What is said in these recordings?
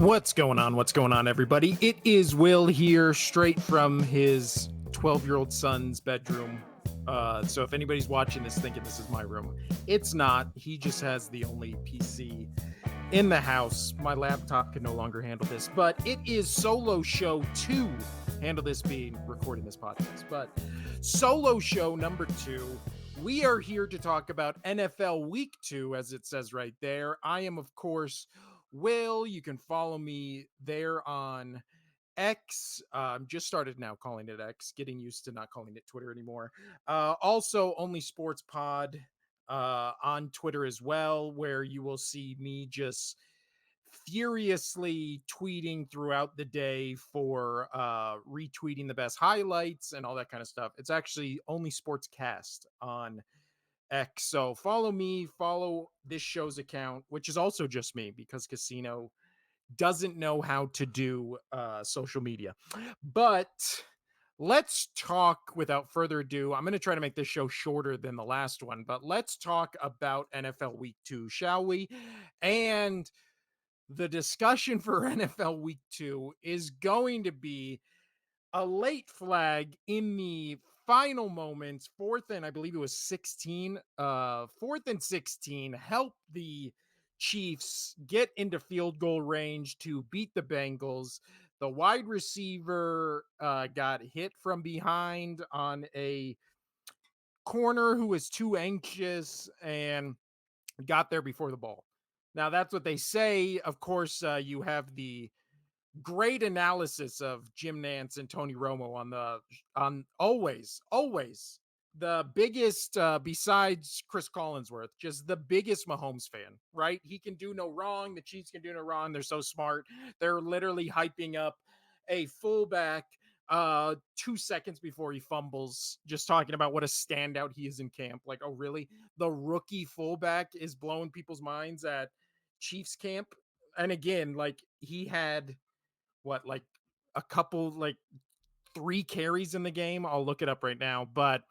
What's going on? What's going on, everybody? It is Will here, straight from his 12-year-old son's bedroom. So if anybody's watching this thinking this is my room, it's not. He just has the only PC in the house. My laptop can no longer handle this, but it is solo show 2. Handle this being recording this podcast, but solo show number 2. We are here to talk about NFL Week 2, as it says right there. I am, of course, Will. You can follow me there on X. Just started now calling it X, getting used to not calling it Twitter anymore. Also, Only Sports Pod on Twitter as well, where you will see me just furiously tweeting throughout the day for retweeting the best highlights and all that kind of stuff. It's actually Only Sportscast on X. So follow me, follow this show's account, which is also just me because Casino doesn't know how to do social media. But let's talk without further ado. I'm going to try to make this show shorter than the last one, but let's talk about NFL Week 2, shall we? And the discussion for NFL Week 2 is going to be a late flag in the final moments, I believe it was 16, 4th and 16, help the Chiefs get into field goal range to beat the Bengals. The wide receiver got hit from behind on a corner who was too anxious and got there before the ball. Now, that's what they say. Of course, you have the great analysis of Jim Nantz and Tony Romo on always the biggest besides Chris Collinsworth, just the biggest Mahomes fan, right? He can do no wrong. The Chiefs can do no wrong. They're so smart. They're literally hyping up a fullback 2 seconds before he fumbles, just talking about what a standout he is in camp. Like, oh really? The rookie fullback is blowing people's minds at Chiefs camp. And again, like, he had like a couple, like 3 carries in the game. I'll look it up right now. But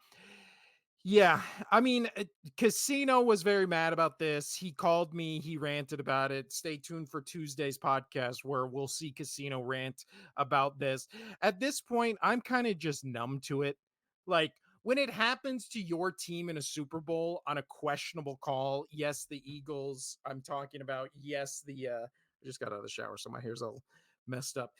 yeah, I mean, Casino was very mad about this. He called me, he ranted about it. Stay tuned for Tuesday's podcast where we'll see Casino rant about this. At this point, I'm kind of just numb to it. Like, when it happens to your team in a Super Bowl on a questionable call, yes, the Eagles, I'm talking about, yes, I just got out of the shower, so my hair's all messed up.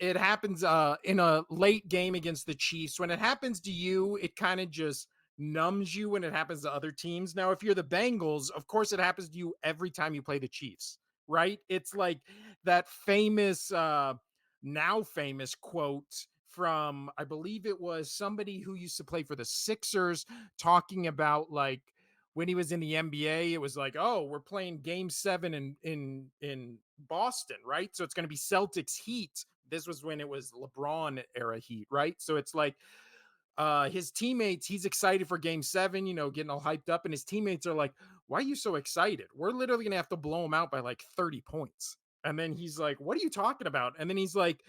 It happens in a late game against the Chiefs. When it happens to you, it kind of just numbs you when it happens to other teams. Now, if you're the Bengals, of course it happens to you every time you play the Chiefs, right? It's like that famous, now famous quote from, I believe it was somebody who used to play for the Sixers, talking about, like, when he was in the NBA, it was like, oh, we're playing game 7 in Boston, right? So it's going to be Celtics Heat. This was when it was LeBron era Heat, right? So it's like, his teammates, he's excited for game 7, getting all hyped up, and his teammates are like, why are you so excited? We're literally gonna have to blow him out by like 30 points. And then he's like, what are you talking about? And then he's like,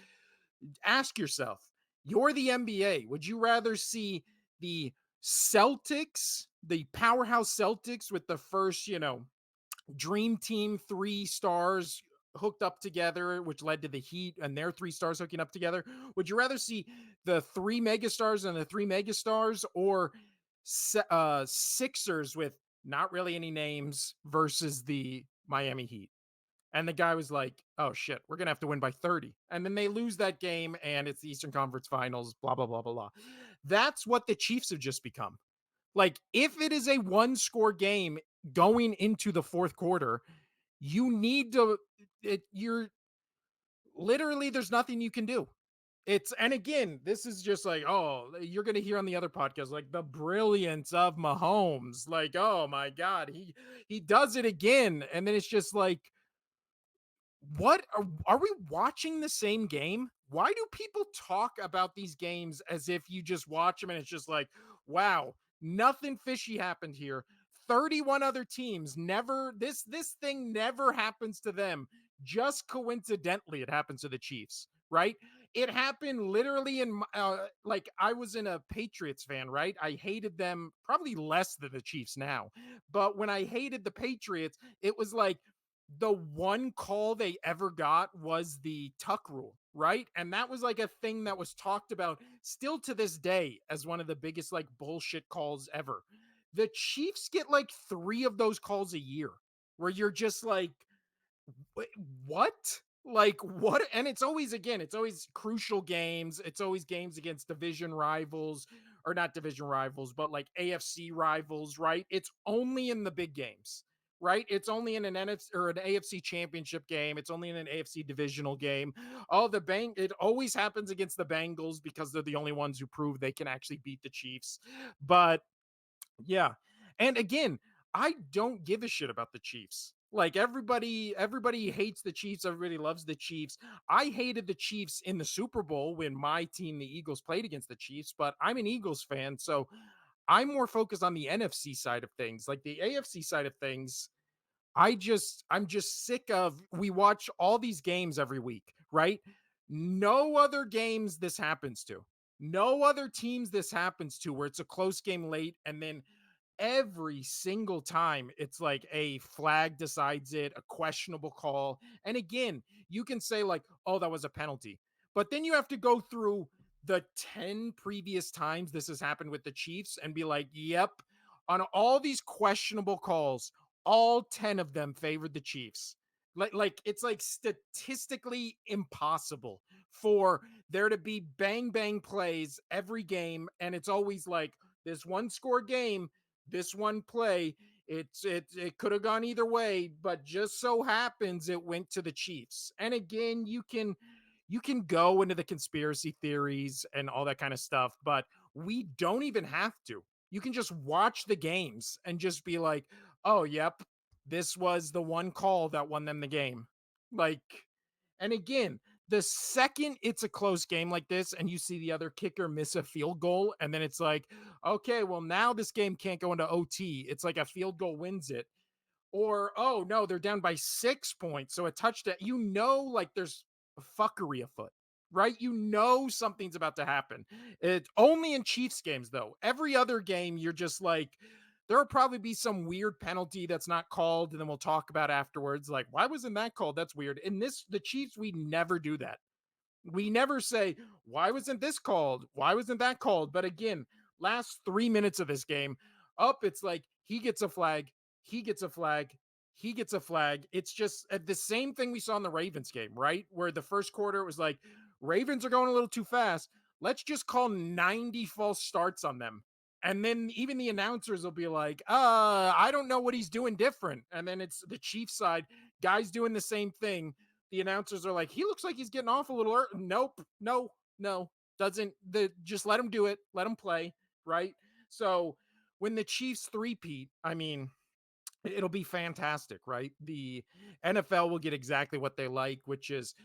ask yourself, you're the NBA, would you rather see the Celtics, the powerhouse Celtics with the first, dream team 3 stars hooked up together, which led to the Heat and their 3 stars hooking up together? Would you rather see the 3 megastars and the 3 megastars, or Sixers with not really any names versus the Miami Heat? And the guy was like, oh shit, we're going to have to win by 30. And then they lose that game and it's the Eastern Conference Finals, blah, blah, blah, blah, blah. That's what the Chiefs have just become. Like, if it is a 1-score game going into the 4th quarter, you need to, you're literally, there's nothing you can do. And again, this is just like, oh, you're going to hear on the other podcast, like, the brilliance of Mahomes. Like, oh my God, he does it again. And then it's just like, what are we watching the same game? Why do people talk about these games as if you just watch them and it's just like, wow, nothing fishy happened here? 31 other teams never, this thing never happens to them. Just coincidentally, it happens to the Chiefs, right? It happened literally in like, I was in a Patriots fan, right? I hated them probably less than the Chiefs now. But when I hated the Patriots, it was like, the one call they ever got was the tuck rule, right? And that was like a thing that was talked about still to this day as one of the biggest like bullshit calls ever. The Chiefs get like 3 of those calls a year where you're just like, "Wait, what?" Like what? And it's always, again, it's always crucial games. It's always games against division rivals, or not division rivals, but like AFC rivals, right? It's only in the big games, right? It's only in an NFC or an AFC championship game. It's only in an AFC divisional game. Oh, it always happens against the Bengals because they're the only ones who prove they can actually beat the Chiefs. But yeah. And again, I don't give a shit about the Chiefs. Like everybody hates the Chiefs, everybody loves the Chiefs. I hated the Chiefs in the Super Bowl when my team, the Eagles, played against the Chiefs, but I'm an Eagles fan, so I'm more focused on the NFC side of things. Like the AFC side of things, I'm just sick of, we watch all these games every week, right? No other games this happens to. No other teams this happens to where it's a close game late and then every single time it's like a flag decides it, a questionable call. And again, you can say like, "Oh, that was a penalty." But then you have to go through the 10 previous times this has happened with the Chiefs and be like, "Yep, on all these questionable calls, all 10 of them favored the Chiefs." Like it's like statistically impossible for there to be bang bang plays every game, and it's always like this one score game, this one play, it could have gone either way, but just so happens it went to the Chiefs. And again, you can go into the conspiracy theories and all that kind of stuff, but we don't even have to. You can just watch the games and just be like, "Oh, yep, this was the one call that won them the game." Like, and again, the second it's a close game like this and you see the other kicker miss a field goal, and then it's like, okay, well, now this game can't go into OT. It's like a field goal wins it. Or, oh no, they're down by 6 points. So a touchdown, like there's fuckery afoot, right? Something's about to happen. It's only in Chiefs games, though. Every other game, you're just like, there'll probably be some weird penalty that's not called, and then we'll talk about afterwards. Like, why wasn't that called? That's weird. In the Chiefs, we never do that. We never say, why wasn't this called? Why wasn't that called? But again, last 3 minutes of this game, up, it's like he gets a flag, he gets a flag, he gets a flag. It's just the same thing we saw in the Ravens game, right? Where the first quarter it was like, Ravens are going a little too fast. Let's just call 90 false starts on them. And then even the announcers will be like, I don't know what he's doing different. And then it's the Chiefs side, guys doing the same thing. The announcers are like, he looks like he's getting off a little early. Nope, no, doesn't. Just let him do it, let him play, right? So when the Chiefs three-peat, I mean, it'll be fantastic, right? The NFL will get exactly what they like, which is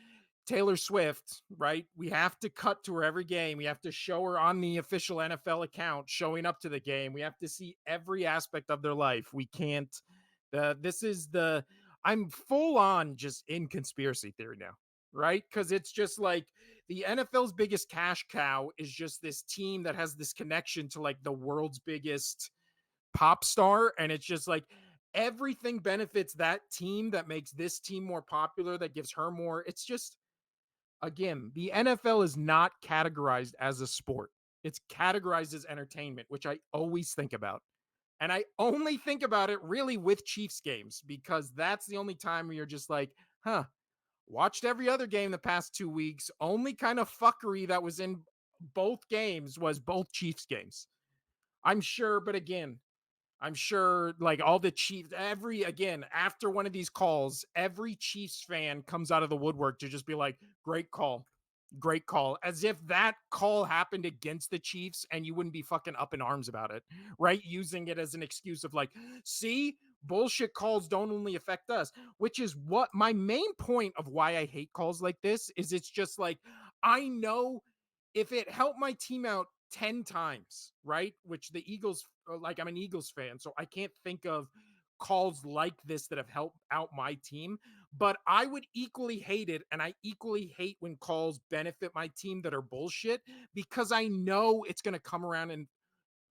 Taylor Swift, right? We have to cut to her every game. We have to show her on the official NFL account showing up to the game. We have to see every aspect of their life. We can't. This is the. I'm full on just in conspiracy theory now, right? Because it's just like the NFL's biggest cash cow is just this team that has this connection to like the world's biggest pop star. And it's just like everything benefits that team that makes this team more popular, that gives her more. It's just, again, the NFL is not categorized as a sport. It's categorized as entertainment, which I always think about. And I only think about it really with Chiefs games because that's the only time where you're just like, huh, watched every other game the past 2 weeks. Only kind of fuckery that was in both games was both Chiefs games. I'm sure, but again, I'm sure like all the Chiefs, again, after one of these calls, every Chiefs fan comes out of the woodwork to just be like, great call. Great call. As if that call happened against the Chiefs and you wouldn't be fucking up in arms about it, right? Using it as an excuse of like, see, bullshit calls don't only affect us, which is what my main point of why I hate calls like this is. It's just like, I know if it helped my team out 10 times, right? Which the Eagles, like, I'm an Eagles fan, so I can't think of calls like this that have helped out my team, but I would equally hate it. And I equally hate when calls benefit my team that are bullshit because I know it's going to come around and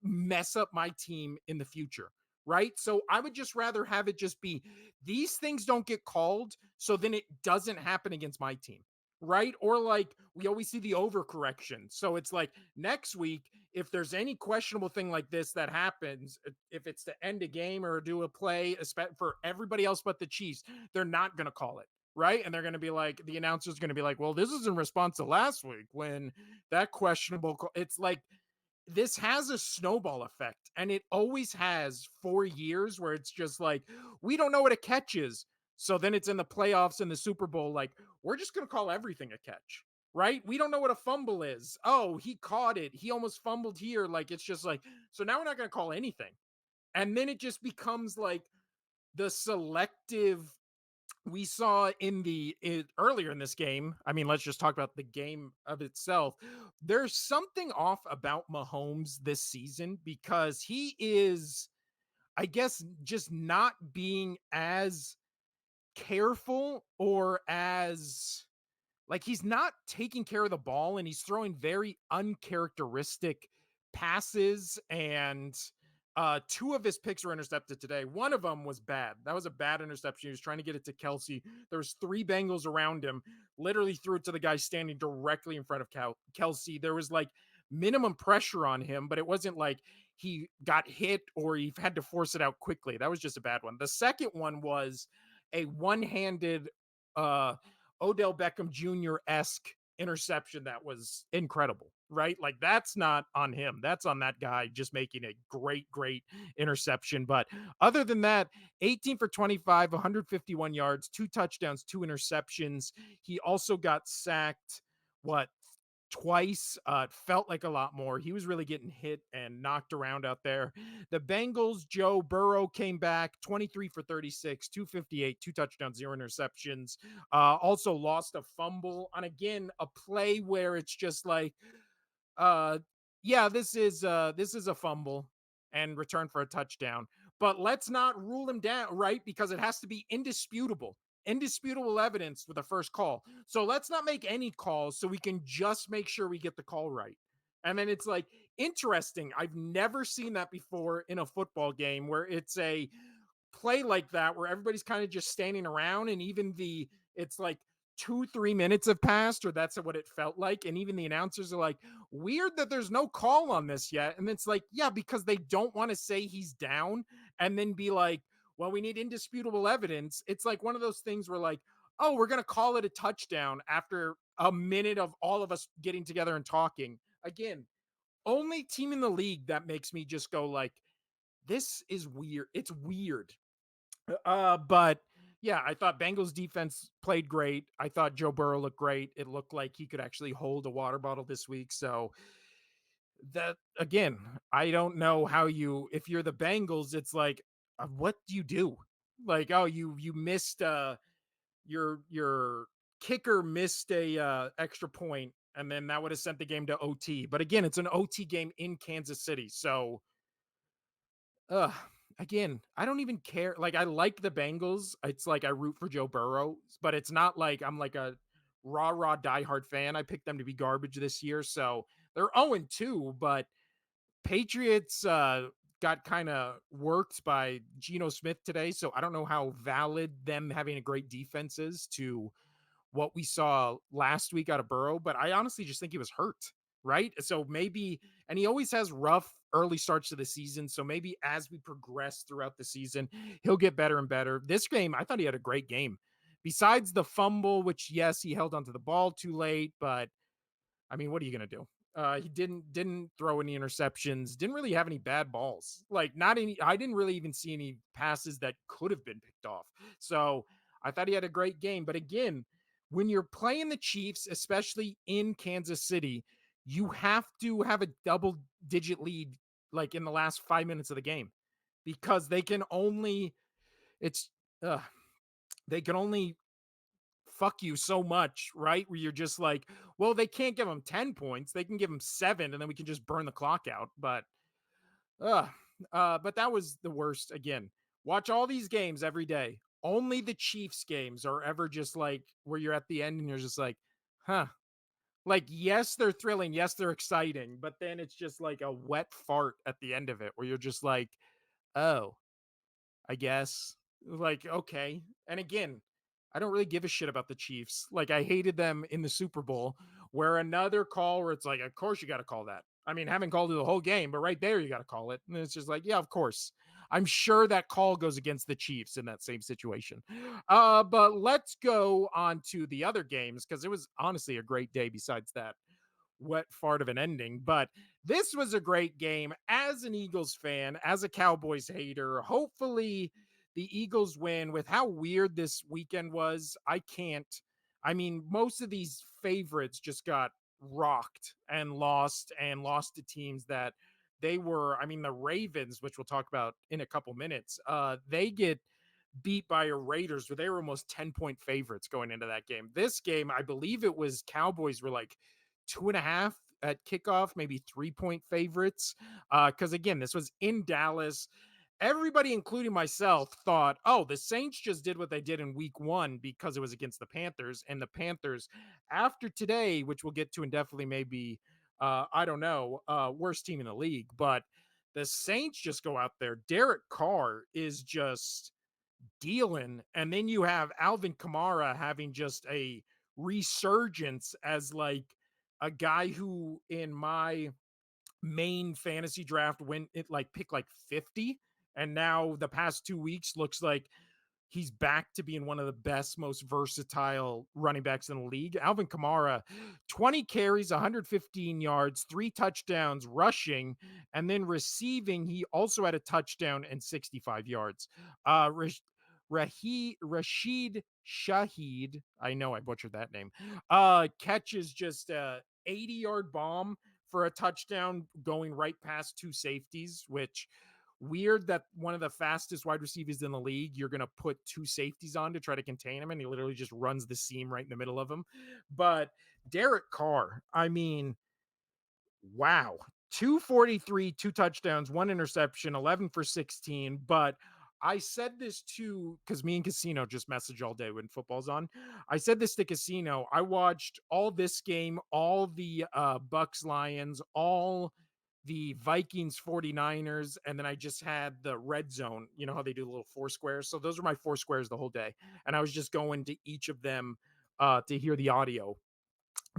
mess up my team in the future. right? So I would just rather have it just be these things don't get called, so then it doesn't happen against my team. Right. Or like we always see the overcorrection. So it's like next week, if there's any questionable thing like this that happens, if it's to end a game or do a play for everybody else but the Chiefs, they're not going to call it. Right. And they're going to be like, the announcer's going to be like, well, this is in response to last week when that questionable, it's like, this has a snowball effect and it always has for years where it's just like we don't know what a catch is, so then it's in the playoffs and the Super Bowl like we're just going to call everything a catch, right? We don't know what a fumble is. Oh, he caught it, he almost fumbled here, like it's just like, so now we're not going to call anything. And then it just becomes like the selective we saw in earlier in this game. I mean, let's just talk about the game of itself. There's something off about Mahomes this season because he is, I guess, just not being as careful or as like he's not taking care of the ball and he's throwing very uncharacteristic passes and two of his picks were intercepted today. One of them was bad. That was a bad interception. He was trying to get it to Kelsey. There was three Bengals around him. Literally threw it to the guy standing directly in front of Kelsey. There was like minimum pressure on him, but it wasn't like he got hit or he had to force it out quickly. That was just a bad one. The second one was a one-handed Odell Beckham Jr. esque interception that was incredible, right? Like that's not on him. That's on that guy just making a great, great interception. But other than that, 18 for 25, 151 yards, two touchdowns, two interceptions. He also got sacked, what, twice. It felt like a lot more. He was really getting hit and knocked around out there. The Bengals, Joe Burrow came back 23 for 36, 258, two touchdowns, zero interceptions. Also lost a fumble on again a play where it's just like, uh, yeah, this is a fumble and return for a touchdown. But let's not rule him down, right? Because it has to be indisputable evidence with the first call. So let's not make any calls so we can just make sure we get the call right. And then it's like interesting. I've never seen that before in a football game where it's a play like that where everybody's kind of just standing around and even the it's like 2 3 minutes have passed or that's what it felt like, and even the announcers are like, weird that there's no call on this yet. And it's like, yeah, because they don't want to say he's down and then be like, well, we need indisputable evidence. It's like one of those things where like, oh, we're going to call it a touchdown after a minute of all of us getting together and talking again. Only team in the league that makes me just go like, this is weird. It's weird. But yeah, I thought Bengals defense played great. I thought Joe Burrow looked great. It looked like he could actually hold a water bottle this week. So that again, I don't know how you if you're the Bengals, it's like what do you do? Like, oh, you missed your kicker missed a extra point and then that would have sent the game to OT. But again, it's an OT game in Kansas City. So Ugh, again, I don't even care. Like, I like the Bengals. It's like I root for Joe Burrow, but it's not like I'm like a rah diehard fan. I picked them to be garbage this year, so they're 0-2. But Patriots got kind of worked by Geno Smith today, so I don't know how valid them having a great defense is to what we saw last week out of Burrow, but I honestly just think he was hurt, right? So maybe, and he always has rough early starts to the season. So maybe as we progress throughout the season, he'll get better and better. This game, I thought he had a great game. Besides the fumble, which yes, he held onto the ball too late, but I mean, what are you gonna do? He didn't throw any interceptions. Didn't really have any bad balls. Like not any. I didn't really even see any passes that could have been picked off. So I thought he had a great game. But again, when you're playing the Chiefs, especially in Kansas City, you have to have a double digit lead like in the last 5 minutes of the game because they can only. It's uh, they can only fuck you so much, right? Where you're just like, well, they can't give them 10 points. They can give them 7 and then we can just burn the clock out. Uh but that was the worst again. Watch all these games every day. Only the Chiefs games are ever just like where you're at the end and you're just like, huh. Like, yes, they're thrilling. Yes, they're exciting. But then it's just like a wet fart at the end of it where you're just like, oh. I guess. Like, okay. And again, I don't really give a shit about the Chiefs. Like, I hated them in the Super Bowl, where another call where it's like, of course you got to call that. I mean, haven't called it the whole game, but right there you got to call it. And it's just like, yeah, of course. I'm sure that call goes against the Chiefs in that same situation. But let's go on to the other games because it was honestly a great day besides that wet fart of an ending. But this was a great game. As an Eagles fan, as a Cowboys hater, hopefully the Eagles win. With how weird this weekend was, I can't. I mean, most of these favorites just got rocked and lost to teams that they were. I mean, the Ravens, which we'll talk about in a couple minutes, they get beat by a Raiders where they were almost 10-point favorites going into that game. This game, I believe it was Cowboys were like 2.5 at kickoff, maybe 3-point favorites. Because again, this was in Dallas. Everybody, including myself, thought, oh, the Saints just did what they did in week one because it was against the Panthers. And the Panthers, after today, which we'll get to and definitely maybe, I don't know, worst team in the league, but the Saints just go out there. Derek Carr is just dealing. And then you have Alvin Kamara having just a resurgence as like a guy who in my main fantasy draft went it like pick like 50 and now the past 2 weeks looks like he's back to being one of the best, most versatile running backs in the league. Alvin Kamara, 20 carries, 115 yards, 3 touchdowns rushing, and then receiving, he also had a touchdown and 65 yards. Rashid Shaheed, I know I butchered that name, catches just a 80-yard bomb for a touchdown going right past two safeties, which weird that one of the fastest wide receivers in the league, you're going to put two safeties on to try to contain him, and he literally just runs the seam right in the middle of him. But Derek Carr, I mean, wow. 243, 2 touchdowns, 1 interception, 11 for 16. But I said this to because me and Casino just message all day when football's on. I said this to Casino. I watched all this game, all the Bucks Lions, all the Vikings 49ers, and then I just had the red zone. You know how they do the little four squares? So those are my four squares the whole day. And I was just going to each of them to hear the audio,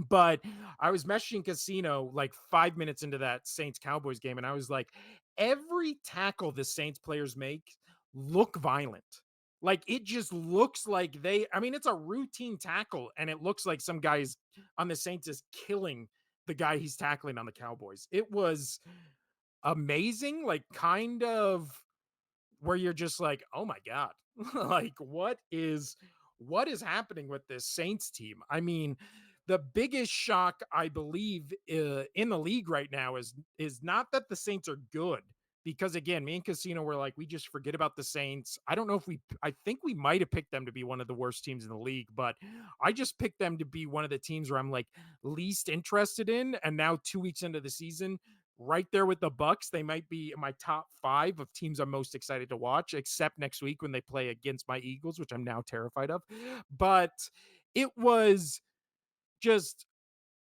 but I was messaging Casino like 5 minutes into that Saints Cowboys game, and I was like, every tackle the Saints players make look violent. Like it just looks like I mean, it's a routine tackle, and it looks like some guys on the Saints is killing the guy he's tackling on the Cowboys. It was amazing, like kind of where you're just like, oh my God, like what is happening with this Saints team? I mean, the biggest shock I believe in the league right now is not that the Saints are good, because again, me and Casino were like, we just forget about the Saints. I don't know if I think we might have picked them to be one of the worst teams in the league, but I just picked them to be one of the teams where I'm like least interested in. And now 2 weeks into the season, right there with the Bucks, they might be in my top 5 of teams I'm most excited to watch, except next week when they play against my Eagles, which I'm now terrified of. But it was just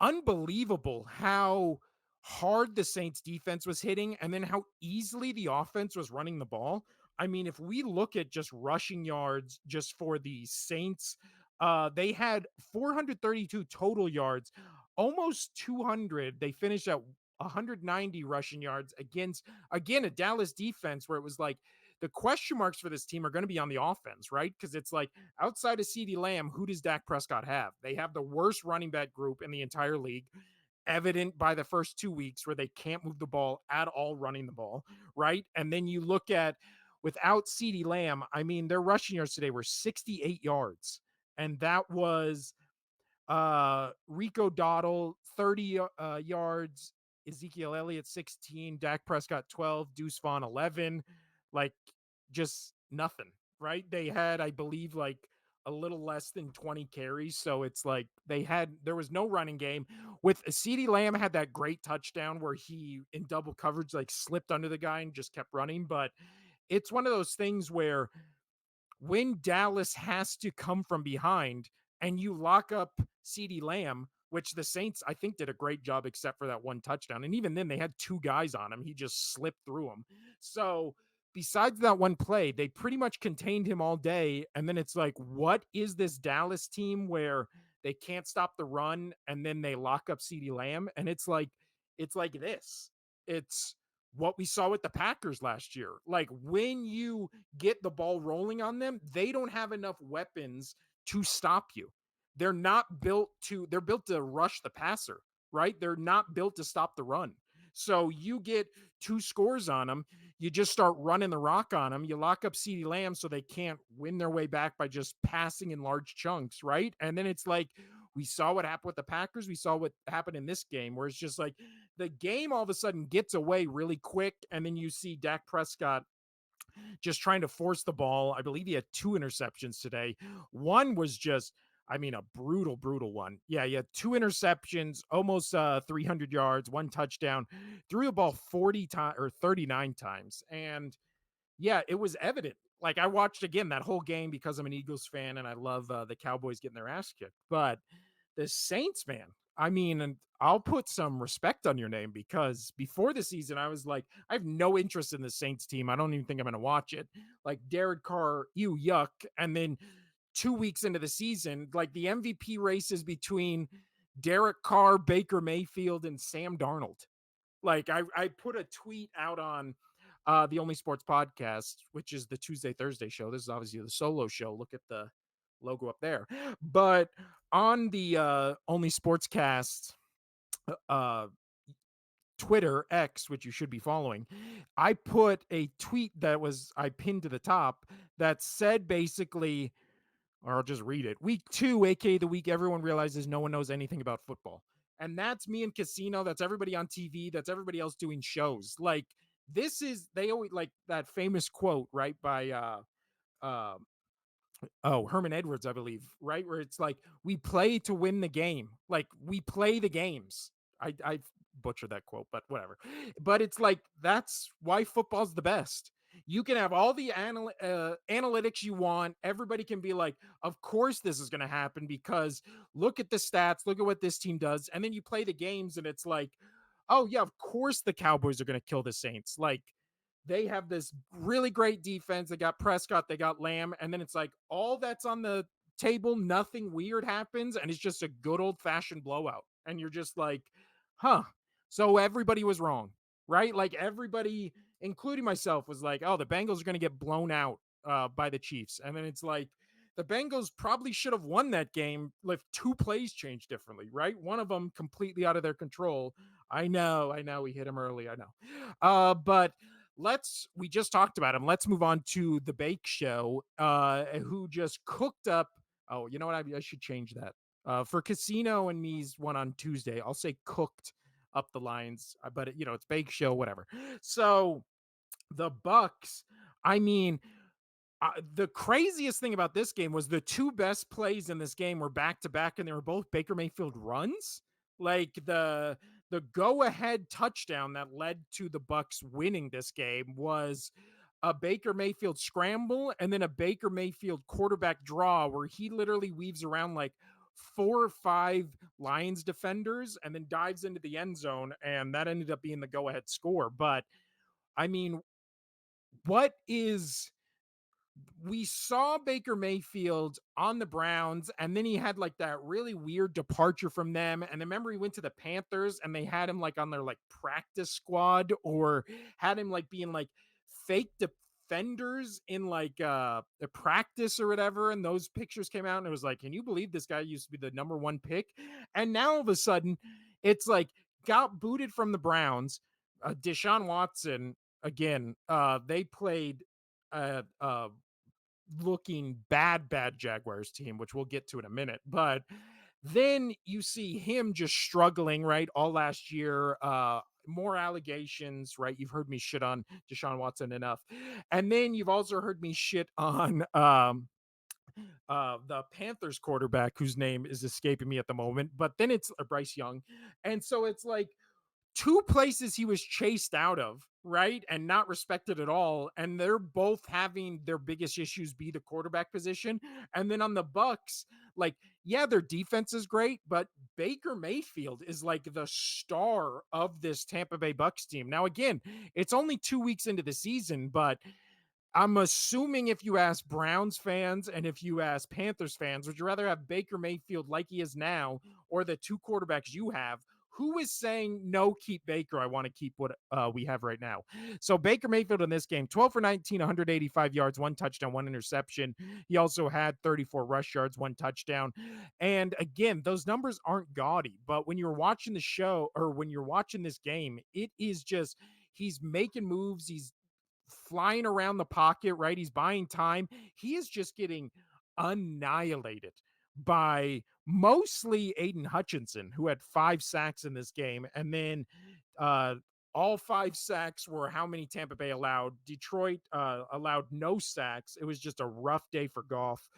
unbelievable how hard the Saints defense was hitting and then how easily the offense was running the ball. I mean, if we look at just rushing yards just for the Saints, they had 432 total yards, almost 200. They finished at 190 rushing yards against, again, a Dallas defense where it was like the question marks for this team are going to be on the offense, right? Because it's like outside of CeeDee Lamb, who does Dak Prescott have? They have the worst running back group in the entire league, evident by the first 2 weeks where they can't move the ball at all running the ball, right? And then you look at without CeeDee Lamb, I mean, their rushing yards today were 68 yards. And that was Rico Dottle, 30 yards, Ezekiel Elliott, 16, Dak Prescott, 12, Deuce Vaughn, 11. Like, just nothing, right? They had, I believe, like a little less than 20 carries. So it's like there was no running game. With CeeDee Lamb had that great touchdown where he, in double coverage, like slipped under the guy and just kept running. But it's one of those things where when Dallas has to come from behind and you lock up CeeDee Lamb, which the Saints, I think, did a great job except for that one touchdown. And even then, they had two guys on him. He just slipped through them. So besides that one play, they pretty much contained him all day. And then it's like, what is this Dallas team where they can't stop the run and then they lock up CeeDee Lamb? And it's like this. It's what we saw with the Packers last year. Like when you get the ball rolling on them, they don't have enough weapons to stop you. They're built to rush the passer, right? They're not built to stop the run. So you get 2 scores on them, you just start running the rock on them. You lock up CeeDee Lamb so they can't win their way back by just passing in large chunks, right? And then it's like we saw what happened with the Packers. We saw what happened in this game, where it's just like the game all of a sudden gets away really quick, and then you see Dak Prescott just trying to force the ball. I believe he had 2 interceptions today. One was just, I mean, a brutal, brutal one. Yeah, he had 2 interceptions, almost 300 yards, 1 touchdown, threw the ball 40 times or 39 times. And yeah, it was evident. Like I watched again that whole game because I'm an Eagles fan and I love the Cowboys getting their ass kicked. But the Saints, man, I mean, and I'll put some respect on your name because before the season, I was like, I have no interest in the Saints team. I don't even think I'm going to watch it. Like Derek Carr, you yuck. And then 2 weeks into the season, like the MVP races between Derek Carr, Baker Mayfield, and Sam Darnold. Like I put a tweet out on the Only Sports Podcast, which is the Tuesday Thursday show. This is obviously the solo show. Look at the logo up there. But on the Only Sportscast uh Twitter X, which you should be following, I put a tweet I pinned to the top that said basically, or I'll just read it. Week 2, aka the week everyone realizes no one knows anything about football. And that's me in Casino. That's everybody on TV. That's everybody else doing shows. Like they always like that famous quote, right? By uh Herman Edwards, I believe, right? Where it's like, we play to win the game. Like we play the games. I butchered that quote, but whatever. But it's like, that's why football's the best. You can have all the analytics you want. Everybody can be like, of course this is going to happen because look at the stats, look at what this team does. And then you play the games and it's like, oh yeah, of course the Cowboys are going to kill the Saints. Like they have this really great defense. They got Prescott, they got Lamb, and then it's like all that's on the table, nothing weird happens, and it's just a good old fashioned blowout. And you're just like, huh. So everybody was wrong, right? Like everybody, including myself, was like, oh, the Bengals are going to get blown out by the Chiefs. And then it's like, the Bengals probably should have won that game if 2 plays changed differently, right? One of them completely out of their control. I know, we hit him early. I know. But we just talked about him. Let's move on to the Bake Show, who just cooked up. Oh, you know what? I should change that. For Casino and me's one on Tuesday, I'll say cooked up the lines, but it's Bake Show, whatever. So the Bucks, I mean, the craziest thing about this game was the 2 best plays in this game were back to back, and they were both Baker Mayfield runs. Like the go ahead touchdown that led to the Bucks winning this game was a Baker Mayfield scramble and then a Baker Mayfield quarterback draw where he literally weaves around like 4 or 5 Lions defenders and then dives into the end zone, and that ended up being the go ahead score. But I mean, what is we saw Baker Mayfield on the Browns, and then he had like that really weird departure from them. And remember, he went to the Panthers, and they had him like on their like practice squad, or had him like being like fake defenders in like the practice or whatever. And those pictures came out, and it was like, can you believe this guy used to be the #1 pick? And now all of a sudden, it's like got booted from the Browns. Deshaun Watson again. They played looking bad Jaguars team, which we'll get to in a minute. But then you see him just struggling, right? All last year, more allegations, right? You've heard me shit on Deshaun Watson enough. And then you've also heard me shit on the Panthers quarterback whose name is escaping me at the moment, but then it's Bryce Young. And so it's like 2 places he was chased out of, right? And not respected at all. And they're both having their biggest issues be the quarterback position. And then on the Bucks, like, yeah, their defense is great, but Baker Mayfield is like the star of this Tampa Bay Bucks team. Now, again, it's only 2 weeks into the season, but I'm assuming if you ask Browns fans and if you ask Panthers fans, would you rather have Baker Mayfield like he is now or the two quarterbacks you have? Who is saying no, keep Baker? I want to keep what we have right now. So Baker Mayfield in this game, 12 for 19, 185 yards, one touchdown, one interception. He also had 34 rush yards, one touchdown. And again, those numbers aren't gaudy, but when you're watching the show or when you're watching this game, it is just he's making moves, he's flying around the pocket, right? He's buying time. He is just getting annihilated by mostly Aiden Hutchinson, who had 5 sacks in this game. And then uh, all 5 sacks were how many Tampa Bay allowed. Detroit allowed no sacks. It was just a rough day for Goff.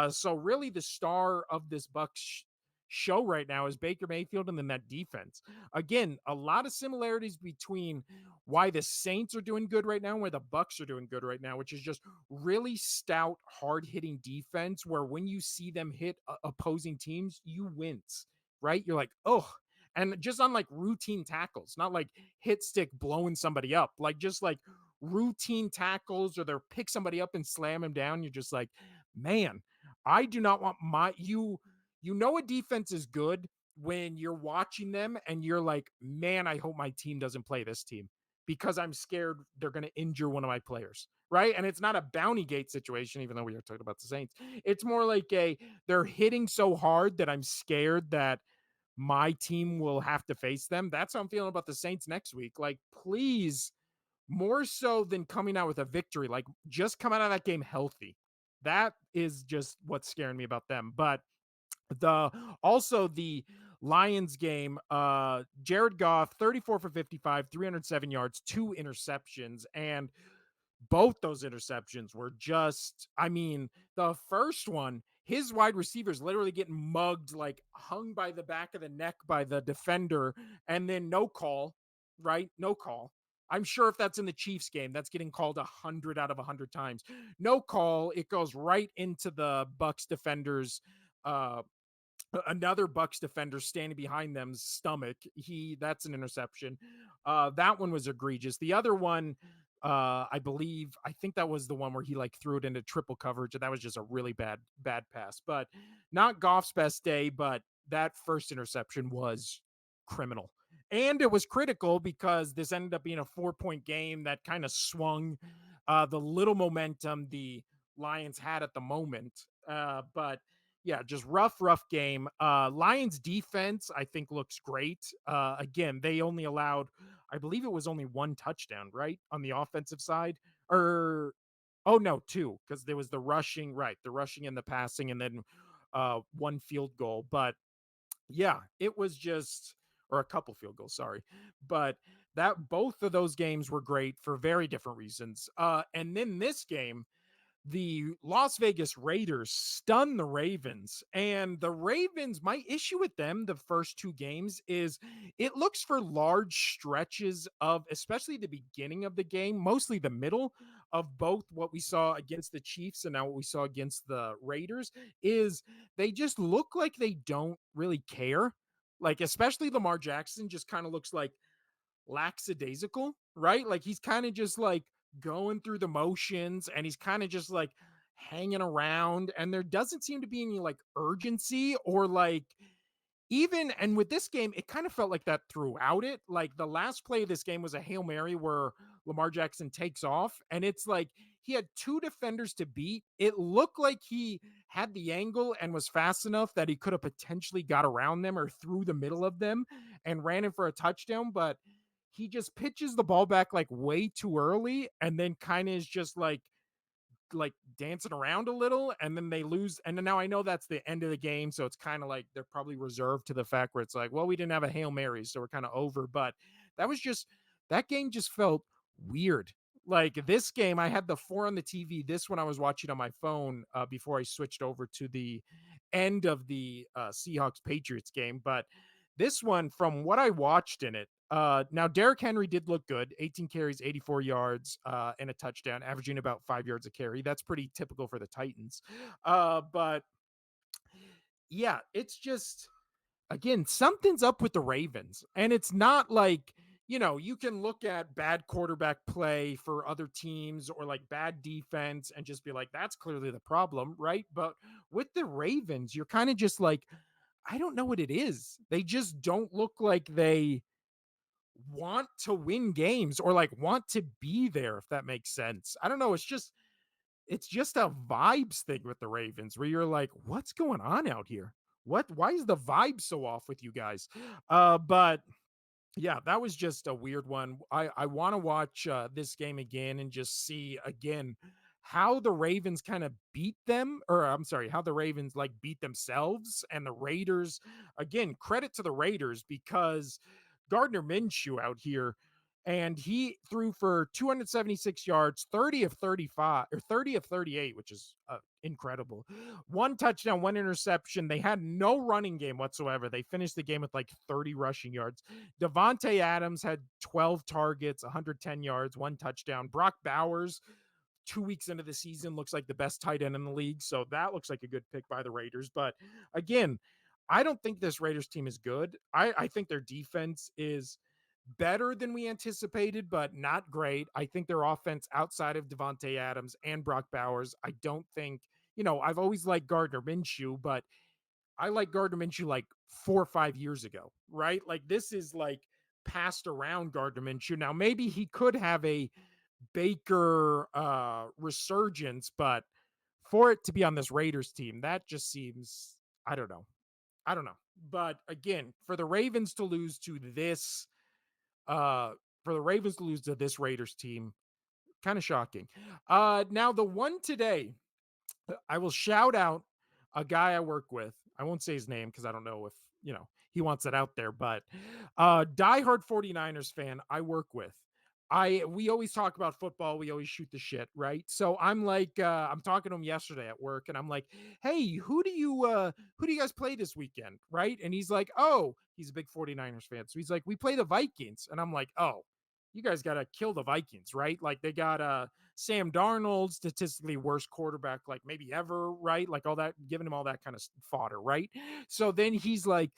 So really the star of this Bucks show right now is Baker Mayfield and then that defense. Again, a lot of similarities between why the Saints are doing good right now and where the Bucks are doing good right now, which is just really stout, hard-hitting defense where when you see them hit opposing teams, you wince, right? You're like, "Oh." And just on like routine tackles, not like hit stick blowing somebody up, like just like routine tackles or they're pick somebody up and slam him down. You're just like, man, I do not want my you know a defense is good when you're watching them and you're like, man, I hope my team doesn't play this team because I'm scared they're going to injure one of my players. Right. And it's not a bounty gate situation, even though we are talking about the Saints. It's more like they're hitting so hard that I'm scared that my team will have to face them. That's how I'm feeling about the Saints next week. Like, please, more so than coming out with a victory, like just come out of that game healthy. That is just what's scaring me about them. But the also the Lions game, Jared Goff, 34 for 55, 307 yards, 2 interceptions. And both those interceptions were just, I mean, the first one, his wide receivers literally getting mugged, like hung by the back of the neck by the defender, and then no call, right? No call. I'm sure if that's in the Chiefs game, that's getting called 100 out of 100 times. No call. It goes right into the Bucks defenders uh another Bucks defender standing behind them's stomach. That's an interception. That one was egregious. The other one, I think that was the one where he like threw it into triple coverage. And that was just a really bad pass. But not Goff's best day, but that first interception was criminal. And it was critical because this ended up being a 4-point game that kind of swung the little momentum the Lions had at the moment. But yeah, just rough game. Lions defense, I think, looks great. Again, they only allowed, I believe it was only one touchdown, right? On the offensive side. Or oh no, two, because there was the rushing, right? The rushing and the passing, and then one field goal. But yeah, it was just or a couple field goals, sorry. But that both of those games were great for very different reasons. And then this game, the Las Vegas Raiders stun the Ravens. And the Ravens, my issue with them the first two games is it looks for large stretches of, especially the beginning of the game, mostly the middle of both what we saw against the Chiefs and now what we saw against the Raiders, is they just look like they don't really care. Like, especially Lamar Jackson just kind of looks like lackadaisical, right? Like he's kind of just like going through the motions and he's kind of just like hanging around and there doesn't seem to be any like urgency or like even and with this game it kind of felt like that throughout it. Like the last play of this game was a Hail Mary where Lamar Jackson takes off and it's like he had two defenders to beat. It looked like he had the angle and was fast enough that he could have potentially got around them or through the middle of them and ran in for a touchdown, but he just pitches the ball back like way too early and then kind of is just like dancing around a little and then they lose. And then now I know that's the end of the game. So it's kind of like they're probably reserved to the fact where it's like, well, we didn't have a Hail Mary, so we're kind of over. But that was just that game just felt weird. Like this game, I had the 4 on the TV. This one I was watching on my phone before I switched over to the end of the Seahawks Patriots game. But this one, from what I watched in it, now Derrick Henry did look good, 18 carries, 84 yards, and a touchdown, averaging about 5 yards a carry. That's pretty typical for the Titans. But yeah, it's just again, something's up with the Ravens. And it's not like you can look at bad quarterback play for other teams or like bad defense and just be like, that's clearly the problem, right? But with the Ravens, you're kind of just like, I don't know what it is. They just don't look like they want to win games or like want to be there, if that makes sense. I don't know. It's just a vibes thing with the Ravens where you're like, what's going on out here? Why is the vibe so off with you guys? But yeah, that was just a weird one. I want to watch this game again and just see again how the Ravens kind of beat them, or I'm sorry, how the Ravens like beat themselves and the Raiders. Again, credit to the Raiders because Gardner Minshew out here and he threw for 276 yards, 30 of 35 or 30 of 38, which is incredible. One touchdown, one interception. They had no running game whatsoever. They finished the game with like 30 rushing yards. Devontae Adams had 12 targets, 110 yards, one touchdown. Brock Bowers, 2 weeks into the season, looks like the best tight end in the league. So that looks like a good pick by the Raiders. But again, I don't think this Raiders team is good. I think their defense is better than we anticipated, but not great. I think their offense outside of Devontae Adams and Brock Bowers, I don't think, I've always liked Gardner Minshew, but I like Gardner Minshew like 4 or 5 years ago, right? Like this is like passed around Gardner Minshew. Now maybe he could have a Baker resurgence, but for it to be on this Raiders team, that just seems I don't know. I don't know. But again, uh for the Ravens to lose to this Raiders team, kind of shocking. Now the one today I will shout out a guy I work with. I won't say his name because I don't know if, he wants it out there, but diehard 49ers fan I work with. We always talk about football, we always shoot the shit, right? So I'm like I'm talking to him yesterday at work and I'm like, "Hey, who do you guys play this weekend?" Right? And he's like, "Oh, he's a big 49ers fan." So he's like, "We play the Vikings." And I'm like, "Oh, you guys got to kill the Vikings, right? Like they got Sam Darnold, statistically worst quarterback, like maybe ever, right? Like all that, giving him all that kind of fodder, right? So then he's like,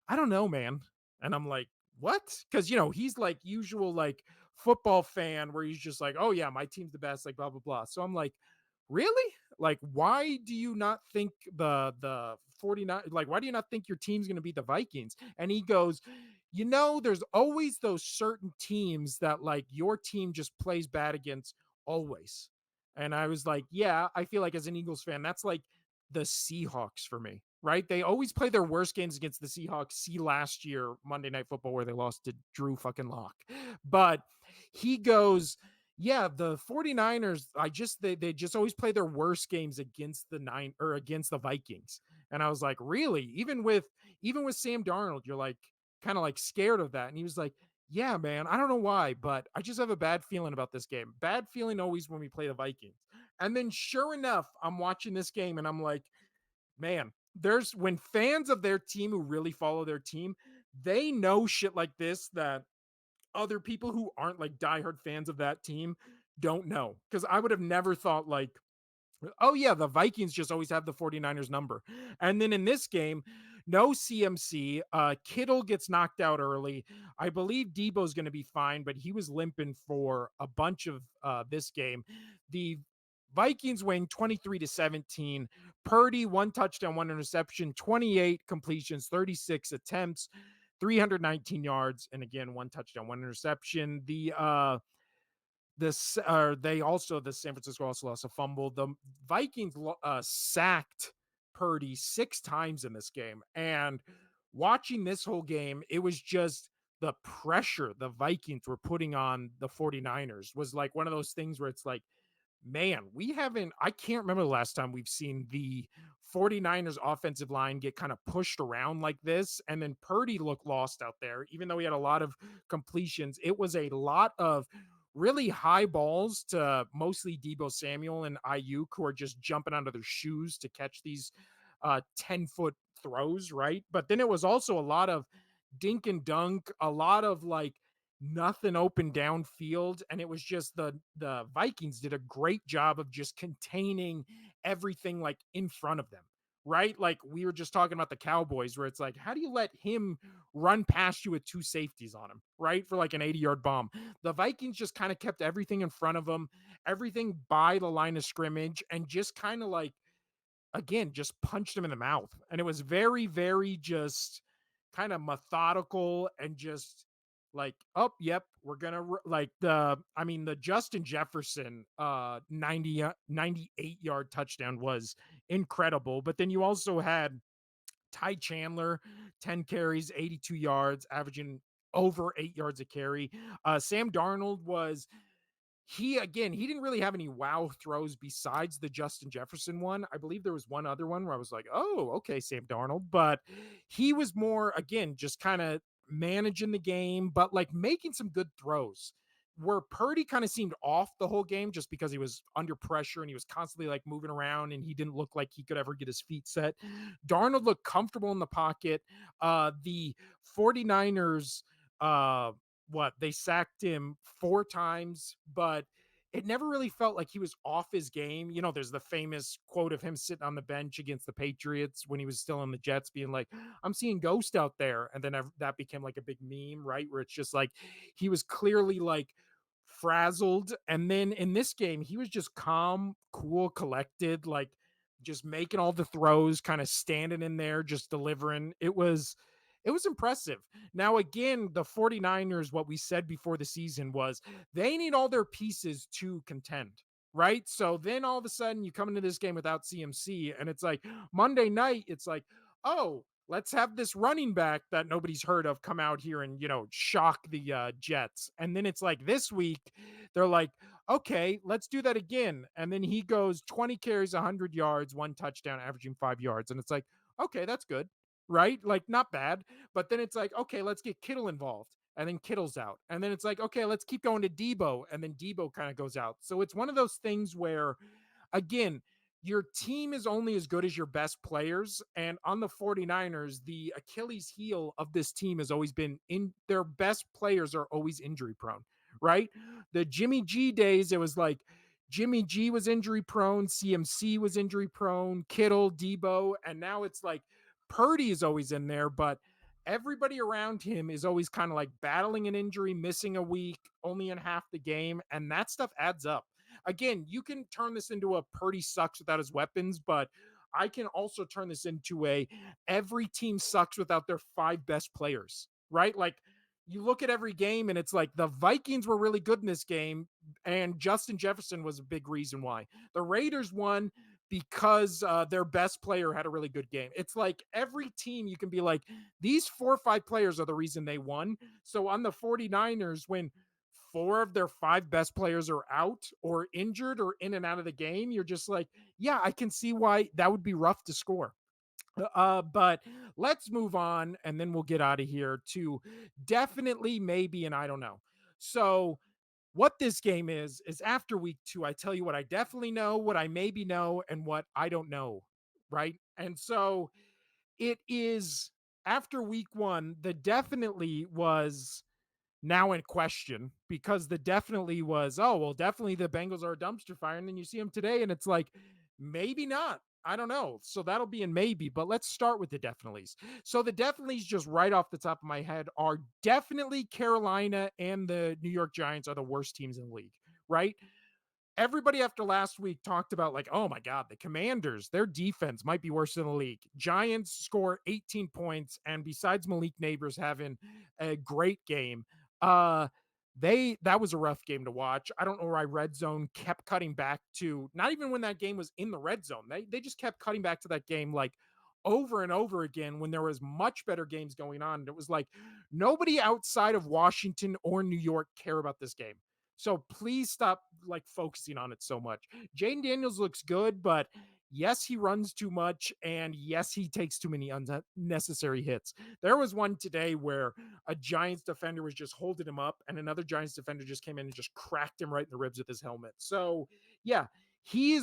I don't know, man. And I'm like, what? Because, he's like usual, like football fan where he's just like, oh, yeah, my team's the best, like blah, blah, blah. So I'm like, really? Like, why do you not think the 49, like, why do you not think your team's going to beat the Vikings? And he goes, there's always those certain teams that like your team just plays bad against always. And I was like, yeah, I feel like as an Eagles fan, that's like the Seahawks for me, right? They always play their worst games against the Seahawks. See last year, Monday Night Football, where they lost to Drew fucking Lock. But he goes, yeah, the 49ers, they just always play their worst games against against the Vikings. And I was like, really? Even with Sam Darnold, you're like kind of like scared of that. And he was like, yeah, man, I don't know why, but I just have a bad feeling about this game. Bad feeling always when we play the Vikings. And then sure enough, I'm watching this game and I'm like, man, there's when fans of their team who really follow their team, they know shit like this that other people who aren't like diehard fans of that team don't know. Because I would have never thought like, oh yeah, the Vikings just always have the 49ers number. And then in this game, no CMC. Kittle gets knocked out early. I believe Debo's going to be fine, but he was limping for a bunch of this game. The Vikings win 23-17. Purdy, one touchdown, one interception, 28 completions, 36 attempts, 319 yards, and again, one touchdown, one interception. The San Francisco also lost a fumble. The Vikings sacked Purdy 6 times in this game. And watching this whole game, it was just the pressure the Vikings were putting on the 49ers was like one of those things where it's like, man, I can't remember the last time we've seen the 49ers offensive line get kind of pushed around like this. And then Purdy looked lost out there, even though he had a lot of completions. It was a lot of really high balls to mostly Debo Samuel and Ayuk, who are just jumping out of their shoes to catch these 10-foot throws, right? But then it was also a lot of dink and dunk, a lot of like nothing open downfield, and it was just the Vikings did a great job of just containing everything like in front of them. right? Like we were just talking about the Cowboys, where it's like, how do you let him run past you with two safeties on him, right? For like an 80-yard bomb. The Vikings just kind of kept everything in front of them, everything by the line of scrimmage, and just kind of like, again, just punched him in the mouth. And it was very, very just kind of methodical and just like, oh, yep, we're gonna like the Justin Jefferson 98 yard touchdown was incredible. But then you also had Ty Chandler, 10 carries, 82 yards, averaging over 8 yards a carry. Sam Darnold was he again, he didn't really have any wow throws besides the Justin Jefferson one. I believe there was one other one where I was like, "Oh, okay, Sam Darnold," but he was more again just kind of managing the game, but like making some good throws. Where Purdy kind of seemed off the whole game just because he was under pressure and he was constantly like moving around and he didn't look like he could ever get his feet set. Darnold looked comfortable in the pocket. The 49ers what they sacked him 4 times, but it never really felt like he was off his game. You know, there's the famous quote of him sitting on the bench against the Patriots when he was still in the Jets, being like, I'm seeing ghost out there. And then that became like a big meme, right? Where it's just like he was clearly like frazzled. And then in this game, he was just calm, cool, collected, like just making all the throws, kind of standing in there, just delivering. It was impressive. Now, again, the 49ers, what we said before the season was they need all their pieces to contend, right? So then all of a sudden you come into this game without CMC, and it's like Monday night, it's like, oh, let's have this running back that nobody's heard of come out here and, shock the Jets. And then it's like this week, they're like, okay, let's do that again. And then he goes 20 carries, 100 yards, one touchdown, averaging 5 yards. And it's like, okay, that's good, right? Like, not bad. But then it's like, okay, let's get Kittle involved. And then Kittle's out. And then it's like, okay, let's keep going to Debo. And then Debo kind of goes out. So it's one of those things where, again, your team is only as good as your best players. And on the 49ers, the Achilles heel of this team has always been in their best players are always injury prone, right? The Jimmy G days, it was like Jimmy G was injury prone, CMC was injury prone, Kittle, Debo. And now it's like Purdy is always in there, but everybody around him is always kind of like battling an injury, missing a week, only in half the game. And that stuff adds up. Again, you can turn this into a Purdy sucks without his weapons, but I can also turn this into a every team sucks without their 5 best players, right? Like you look at every game and it's like the Vikings were really good in this game and Justin Jefferson was a big reason why. The Raiders won because their best player had a really good game. It's like every team you can be like, these 4 or 5 players are the reason they won. So on the 49ers, when 4 of their 5 best players are out or injured or in and out of the game, you're just like, yeah, I can see why that would be rough to score. But let's move on and then we'll get out of here to definitely, maybe, and I don't know. So, what this game is after week 2, I tell you what I definitely know, what I maybe know, and what I don't know. Right. And so it is after week 1, the definitely was now in question because the definitely was, oh, well, definitely the Bengals are a dumpster fire. And then you see them today and it's like, maybe not. I don't know. So that'll be in maybe, but let's start with the definitely's. So the definitely's just right off the top of my head are definitely Carolina and the New York Giants are the worst teams in the league, right? Everybody after last week talked about like, oh my God, the Commanders, their defense might be worse than the league. Giants score 18 points, and besides Malik Neighbors having a great game, uh, that was a rough game to watch. I don't know why Red Zone kept cutting back to not even when that game was in the red zone. They just kept cutting back to that game like over and over again when there was much better games going on. And it was like nobody outside of Washington or New York care about this game. So please stop like focusing on it so much. Jaden Daniels looks good, but yes, he runs too much, and yes, he takes too many unnecessary hits. There was one today where a Giants defender was just holding him up, and another Giants defender just came in and just cracked him right in the ribs with his helmet. So yeah, he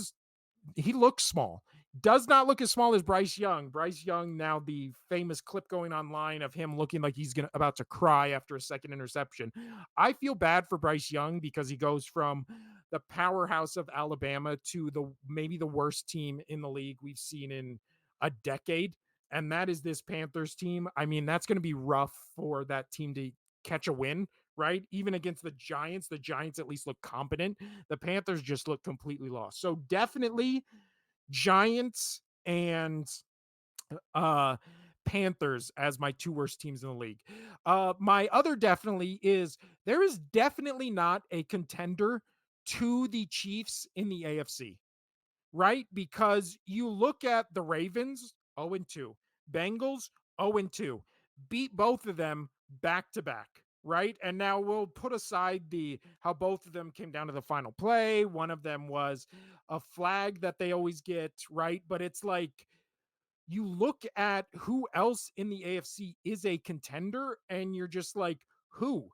looks small. Does not look as small as Bryce Young. Bryce Young, now the famous clip going online of him looking like he's about to cry after a second interception. I feel bad for Bryce Young because he goes from the powerhouse of Alabama to the maybe the worst team in the league we've seen in a decade, and that is this Panthers team. I mean, that's going to be rough for that team to catch a win, right? Even against the Giants at least look competent. The Panthers just look completely lost. So definitely Giants and uh Panthers as my two worst teams in the league. My other definitely is there is definitely not a contender to the Chiefs in the AFC, right? Because you look at the Ravens 0 and 2, Bengals 0 and 2, beat both of them back to back, right? And now we'll put aside the how both of them came down to the final play. One of them was a flag that they always get, right? But it's like you look at who else in the AFC is a contender and you're just like, who?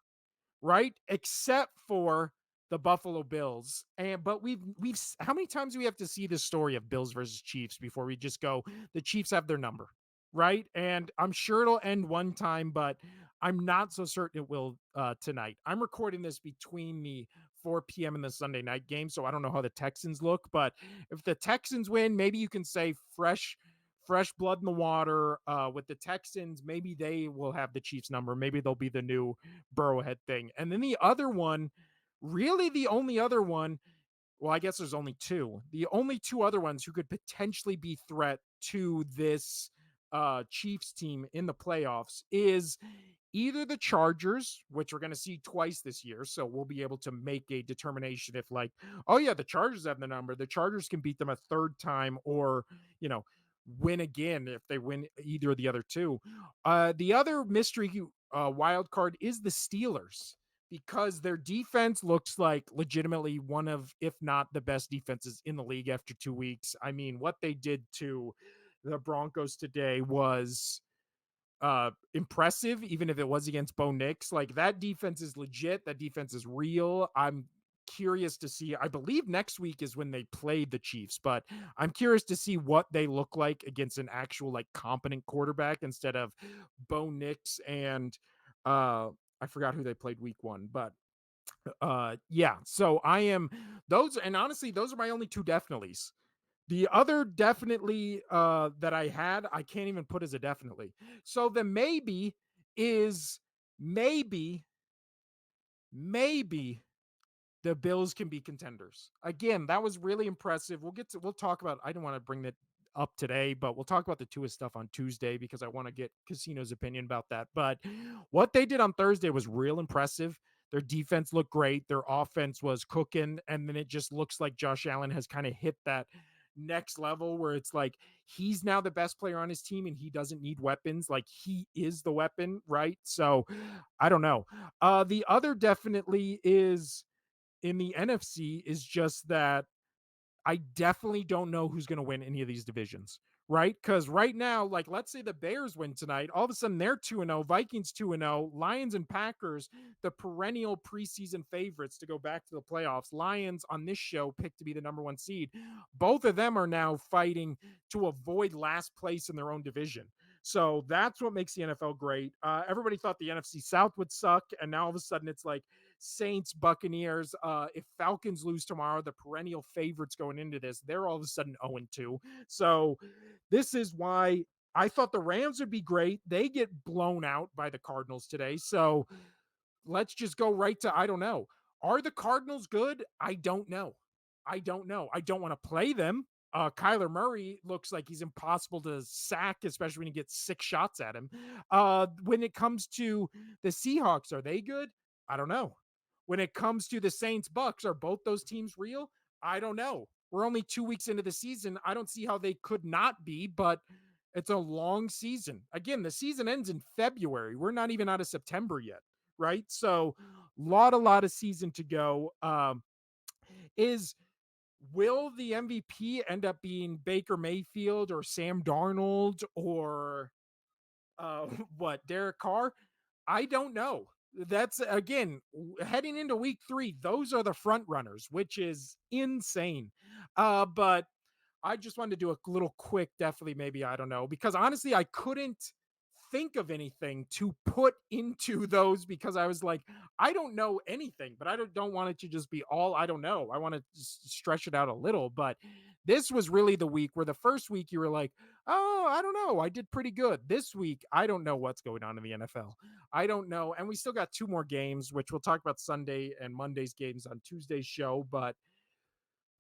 Right? Except for the Buffalo Bills. And but we've how many times do we have to see this story of Bills versus Chiefs before we just go the Chiefs have their number, right? And I'm sure it'll end one time, but I'm not so certain it will tonight. I'm recording this between the 4 p.m. and the Sunday night game, so I don't know how the Texans look, but if the Texans win, maybe you can say fresh blood in the water with the Texans. Maybe they will have the Chiefs number. Maybe they'll be the new Burrowhead thing. And then the other one, really the only other one, well, I guess there's only two. The only two other ones who could potentially be threat to this Chiefs team in the playoffs is either the Chargers, which we're going to see twice this year. So we'll be able to make a determination if, like, oh, yeah, the Chargers have the number. The Chargers can beat them a third time or, you know, win again if they win either of the other two. The other mystery wild card is the Steelers because their defense looks like legitimately one of, if not the best defenses in the league after 2 weeks. I mean, what they did to the Broncos today was impressive, even if it was against Bo Nix. Like that defense is legit. That defense is real. I'm curious to see. I believe next week is when they play the Chiefs, but I'm curious to see what they look like against an actual like competent quarterback instead of Bo Nix and I forgot who they played week 1, but yeah. So I am those and honestly those are my only two definitelys. The other definitely that I had, I can't even put as a definitely. So the maybe is maybe, maybe the Bills can be contenders. Again, that was really impressive. We'll talk about I don't want to bring that up today, but we'll talk about the Tua stuff on Tuesday because I want to get Casino's opinion about that. But what they did on Thursday was real impressive. Their defense looked great. Their offense was cooking. And then it just looks like Josh Allen has kind of hit that next level where it's like he's now the best player on his team and he doesn't need weapons. Like he is the weapon, right? So I don't know. The other definitely is in the NFC is just that I definitely don't know who's going to win any of these divisions, right? Because right now, like, let's say the Bears win tonight, all of a sudden they're 2 0, Vikings 2 0, Lions and Packers, the perennial preseason favorites to go back to the playoffs. Lions on this show picked to be the number 1 seed. Both of them are now fighting to avoid last place in their own division. So that's what makes the NFL great. Everybody thought the NFC South would suck, and now all of a sudden it's like Saints, Buccaneers. If Falcons lose tomorrow, the perennial favorites going into this, they're all of a sudden 0 2. So this is why I thought the Rams would be great. They get blown out by the Cardinals today. So let's just go right to I don't know. Are the Cardinals good? I don't know. I don't know. I don't want to play them. Kyler Murray looks like he's impossible to sack, especially when you get 6 shots at him. When it comes to the Seahawks, are they good? I don't know. When it comes to the Saints Bucks, are both those teams real? I don't know. We're only 2 weeks into the season. I don't see how they could not be, but it's a long season. Again, the season ends in February. We're not even out of September yet, right? So, lot of season to go. Is will the MVP end up being Baker Mayfield or Sam Darnold or uh, what Derek Carr? I don't know. That's again heading into week 3. Those are the front runners, which is insane. But I just wanted to do a little quick, definitely, maybe I don't know, because honestly, I couldn't think of anything to put into those because I was like, I don't know anything, but I don't want it to just be all I don't know. I want to stretch it out a little. But this was really the week where the first week you were like, oh, I don't know. I did pretty good. This week, I don't know what's going on in the NFL. I don't know. And we still got 2 more games, which we'll talk about Sunday and Monday's games on Tuesday's show. But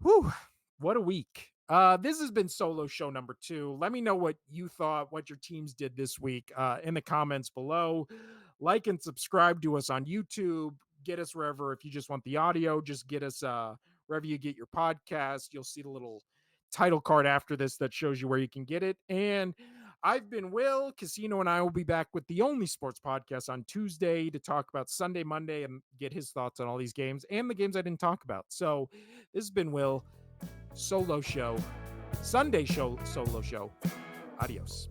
whew, what a week. This has been Solo Show number 2. Let me know what you thought, what your teams did this week in the comments below. Like and subscribe to us on YouTube. Get us wherever, if you just want the audio, just get us wherever you get your podcast. You'll see the little title card after this that shows you where you can get it. And I've been Will. Casino and I will be back with the only sports podcast on Tuesday to talk about Sunday, Monday, and get his thoughts on all these games and the games I didn't talk about. So this has been Will. Solo show. Sunday show. Solo show. Adios.